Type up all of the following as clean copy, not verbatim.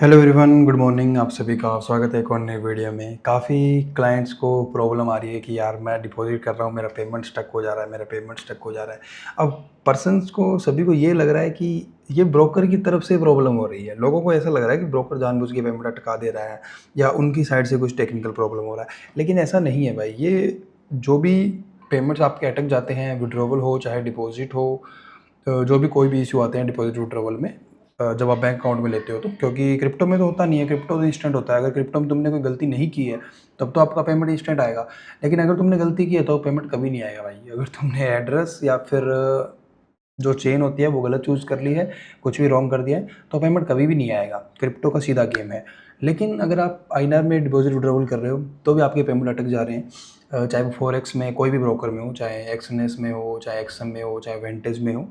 Hello everyone, good morning. आप सभी का स्वागत है एक और नए वीडियो में। काफ़ी क्लाइंट्स को प्रॉब्लम आ रही है कि यार मैं डिपॉजिट कर रहा हूँ, मेरा पेमेंट स्टक हो जा रहा है, मेरा पेमेंट स्टक हो जा रहा है। अब पर्सन्स को सभी को ये लग रहा है कि ये ब्रोकर की तरफ से प्रॉब्लम हो रही है। लोगों को ऐसा लग रहा है कि ब्रोकर जानबूझ के पेमेंट अटका दे रहा है या उनकी साइड से कुछ टेक्निकल प्रॉब्लम हो रहा है, लेकिन ऐसा नहीं है भाई। ये जो भी पेमेंट्स आपके अटक जाते हैं, विड्रॉवल हो चाहे डिपॉजिट हो, जो भी कोई भी इशू आते हैं डिपॉजिट विड्रॉवल में, जब आप बैंक अकाउंट में लेते हो तो, क्योंकि क्रिप्टो में तो होता नहीं है। क्रिप्टो तो इंस्टेंट होता है। अगर क्रिप्टो में तुमने कोई गलती नहीं की है तब तो आपका पेमेंट इंस्टेंट आएगा, लेकिन अगर तुमने गलती की है तो पेमेंट कभी नहीं आएगा भाई। अगर तुमने एड्रेस या फिर जो चेन होती है वो गलत चूज़ कर ली है, कुछ भी रॉन्ग कर दिया है, तो पेमेंट कभी भी नहीं आएगा। क्रिप्टो का सीधा गेम है। लेकिन अगर आप आईएनआर में डिपॉजिट विड्रॉवल कर रहे हो तो भी आपके पेमेंट अटक जा रहे हैं, चाहे वो फॉरेक्स में कोई भी ब्रोकर में हो, चाहे एक्सएनएस में हो, चाहे एक्सएम में हो, चाहे वेंटेज में हो।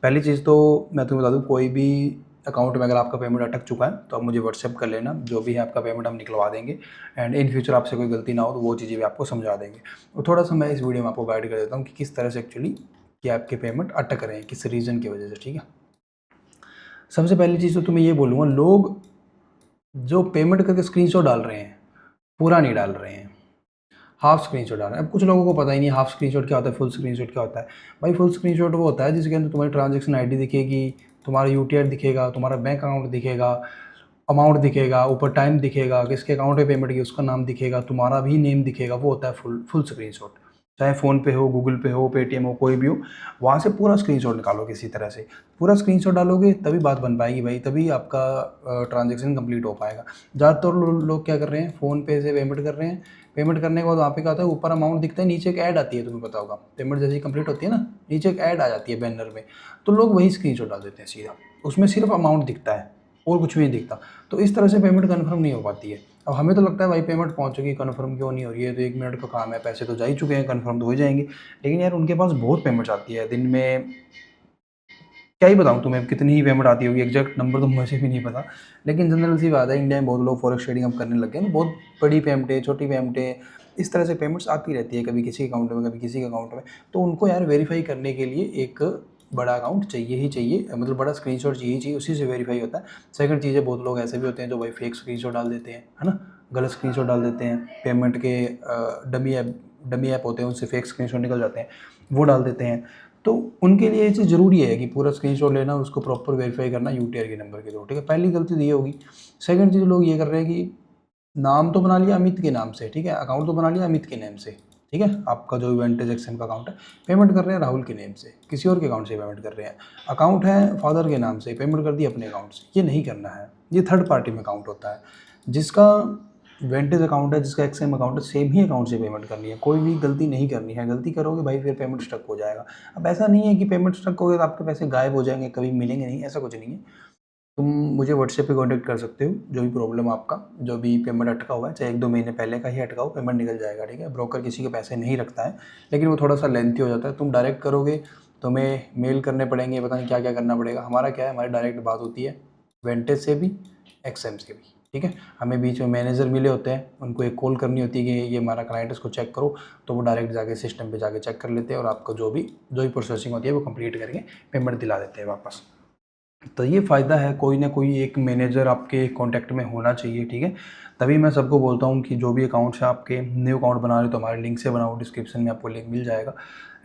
पहली चीज़ तो मैं तुम्हें बता दूँ, कोई भी अकाउंट में अगर आपका पेमेंट अटक चुका है तो आप मुझे व्हाट्सएप कर लेना। जो भी है आपका पेमेंट हम निकलवा देंगे, एंड इन फ्यूचर आपसे कोई गलती ना हो तो वो चीज़ें भी आपको समझा देंगे। तो थोड़ा सा मैं इस वीडियो में आपको गाइड कर देता हूँ कि किस तरह से एक्चुअली कि आपके पेमेंट अटक रहे हैं, किस रीज़न की वजह से। ठीक है, सबसे पहली चीज़ तो तुम्हें ये बोलूँगा, लोग जो पेमेंट करके स्क्रीनशॉट डाल रहे हैं पूरा नहीं डाल रहे हैं, हाफ स्क्रीनशॉट डाल रहे हैं। अब कुछ लोगों को पता ही नहीं हाफ स्क्रीनशॉट क्या होता है, फुल स्क्रीनशॉट क्या होता है। भाई फुल स्क्रीनशॉट वो होता है जिसके अंदर तुम्हारी ट्रांजैक्शन आईडी दिखेगी, तुम्हारा यूटीआर दिखेगा, तुम्हारा बैंक अकाउंट दिखेगा, अमाउंट दिखेगा, ऊपर टाइम दिखेगा, किसके अकाउंट पे पेमेंट की उसका नाम दिखेगा, तुम्हारा भी नेम दिखेगा। वो होता है फुल स्क्रीनशॉट। चाहे फ़ोन पे हो, गूगल पे हो, पेटीएम हो, कोई भी हो, वहाँ से पूरा स्क्रीनशॉट निकालो। किसी तरह से पूरा स्क्रीनशॉट डालोगे तभी बात बन पाएगी भाई, तभी आपका ट्रांजेक्शन कंप्लीट हो पाएगा। ज़्यादातर लोग क्या कर रहे हैं, फ़ोन पे से पेमेंट कर रहे हैं। पेमेंट करने के बाद वहाँ पे क्या होता है, ऊपर अमाउंट दिखता है, नीचे एक ऐड आती है, तुम्हें पता होगा। पेमेंट जैसे ही कंप्लीट होती है ना, नीचे एक ऐड आ जाती है बैनर में, तो लोग वही स्क्रीनशॉट डाल देते हैं सीधा। उसमें सिर्फ अमाउंट दिखता है और कुछ भी नहीं दिखता। तो इस तरह से पेमेंट कन्फर्म नहीं हो पाती है। अब हमें तो लगता है भाई पेमेंट पहुंच चुकी, कन्फर्म क्यों नहीं हो रही है, तो 1 मिनट का काम है, पैसे तो जा ही चुके हैं, कन्फर्म तो हो जाएंगे। लेकिन यार उनके पास बहुत पेमेंट्स आती है दिन में। क्या ही बताऊँ तुम्हें कितनी ही पेमेंट आती होगी, एग्जैक्ट नंबर तो मुझे भी नहीं पता। लेकिन जनरल सी बात है, इंडिया में बहुत लोग फॉरेक्स ट्रेडिंग अब करने लग गए हैं। बहुत बड़ी पेमेंटें, छोटी पेमेंटें, इस तरह से पेमेंट्स आती रहती है, कभी किसी के अकाउंट में, कभी किसी के अकाउंट में। तो उनको यार वेरीफाई करने के लिए एक बड़ा अकाउंट चाहिए ही चाहिए, मतलब बड़ा स्क्रीनशॉट चाहिए ही चाहिए, उसी से वेरीफाई होता है। सेकंड चीज़ है, बहुत लोग ऐसे भी होते हैं जो भाई फेक स्क्रीनशॉट डाल देते हैं, है ना, गलत स्क्रीनशॉट डाल देते हैं। पेमेंट के डमी ऐप होते हैं, उनसे फेक स्क्रीनशॉट निकल जाते हैं, वो डाल देते हैं। तो उनके लिए ये चीज़ ज़रूरी है कि पूरा स्क्रीनशॉट लेना और उसको प्रॉपर वेरीफाई करना यूटीआर के नंबर के थ्रू। ठीक है, पहली गलती तो ये होगी। सेकंड चीज़ लोग ये कर रहे हैं कि नाम तो बना लिया अमित के नाम से, ठीक है, अकाउंट तो बना लिया अमित के नेम से, ठीक है, आपका जो वेंटेज एक्सएम का अकाउंट है, पेमेंट कर रहे हैं राहुल के नेम से, किसी और के अकाउंट से पेमेंट कर रहे हैं। अकाउंट है फादर के नाम से, पेमेंट कर दी अपने अकाउंट से। ये नहीं करना है, ये थर्ड पार्टी में अकाउंट होता है। जिसका वेंटेज अकाउंट है, जिसका एक्सएम अकाउंट है, सेम ही अकाउंट से पेमेंट करनी है। कोई भी गलती नहीं करनी है, गलती करोगे भाई फिर पेमेंट स्टक हो जाएगा। अब ऐसा नहीं है कि पेमेंट स्टक हो गया तो आपके पैसे गायब हो जाएंगे, कभी मिलेंगे नहीं, ऐसा कुछ नहीं है। तुम मुझे व्हाट्सएप पे कांटेक्ट कर सकते हो, जो भी प्रॉब्लम आपका, जो भी पेमेंट अटका हुआ है, चाहे 1-2 महीने पहले का ही अटका हो, पेमेंट निकल जाएगा। ठीक है, ब्रोकर किसी के पैसे नहीं रखता है, लेकिन वो थोड़ा सा लेंथी हो जाता है। तुम डायरेक्ट करोगे तुम्हें मेल करने पड़ेंगे, पता नहीं क्या क्या करना पड़ेगा। हमारा क्या है, हमारी डायरेक्ट बात होती है वेंटेज से भी, एक्सएम से भी। ठीक है, हमें बीच में मैनेजर मिले होते हैं, उनको एक कॉल करनी होती है कि ये हमारा क्लाइंट है, इसको चेक करो। तो वो डायरेक्ट जाके सिस्टम पे जाके चेक कर लेते हैं और आपको जो भी प्रोसेसिंग होती है वो कंप्लीट करके पेमेंट दिला देते हैं वापस। तो ये फ़ायदा है, कोई ना कोई एक मैनेजर आपके कॉन्टैक्ट में होना चाहिए। ठीक है, तभी मैं सबको बोलता हूँ कि जो भी अकाउंट्स हैं आपके, न्यू अकाउंट बना रहे हो तो हमारे लिंक से बनाओ, डिस्क्रिप्शन में आपको लिंक मिल जाएगा।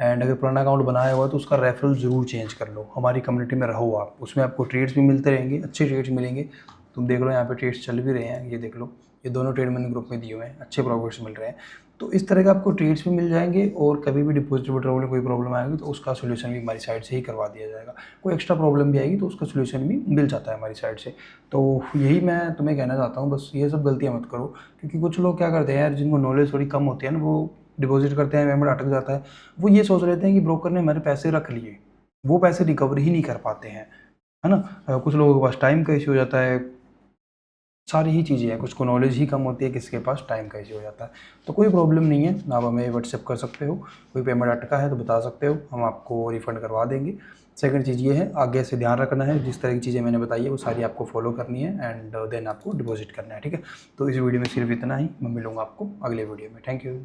एंड अगर पुराना अकाउंट बनाया हुआ है तो उसका रेफरल ज़रूर चेंज कर लो, हमारी कम्युनिटी में रहो आप, उसमें आपको ट्रेड्स भी मिलते रहेंगे, अच्छे ट्रेड्स मिलेंगे। तुम देख लो यहाँ पे ट्रेड्स चल भी रहे हैं, ये देख लो, ये दोनों ट्रेड मैंने ग्रुप में दिए हुए हैं, अच्छे प्रॉफिट्स मिल रहे हैं। तो इस तरह के आपको ट्रेड्स भी मिल जाएंगे, और कभी भी डिपॉजिट विड्रॉवल में कोई प्रॉब्लम आएगी तो उसका सोल्यूशन भी हमारी साइड से ही करवा दिया जाएगा। कोई एक्स्ट्रा प्रॉब्लम भी आएगी तो उसका सोल्यूशन भी मिल जाता है हमारी साइड से। तो यही मैं तुम्हें कहना चाहता हूँ, बस ये सब गलतियाँ मत करो। क्योंकि कुछ लोग क्या करते हैं यार, जिनको नॉलेज थोड़ी कम होती है ना, वो डिपॉजिट करते हैं, पेमेंट अटक जाता है, वो ये सोच लेते हैं कि ब्रोकर ने हमारे पैसे रख लिए, वो पैसे रिकवर ही नहीं कर पाते हैं, है ना। कुछ लोगों के पास टाइम का इश्यू हो जाता है, सारी ही चीज़ें हैं, कुछ को नॉलेज ही कम होती है, किसी के पास टाइम का इश्यू हो जाता है। तो कोई प्रॉब्लम नहीं है, आप हमें व्हाट्सएप कर सकते हो, कोई पेमेंट अटका है तो बता सकते हो, हम आपको रिफ़ंड करवा देंगे। सेकंड चीज़ ये है, आगे से ध्यान रखना है, जिस तरह की चीज़ें मैंने बताई है वो सारी आपको फॉलो करनी है, एंड देन आपको डिपॉजिट करना है। ठीक है, तो इस वीडियो में सिर्फ इतना ही, मैं मिलूँगा आपको अगले वीडियो में। Thank you.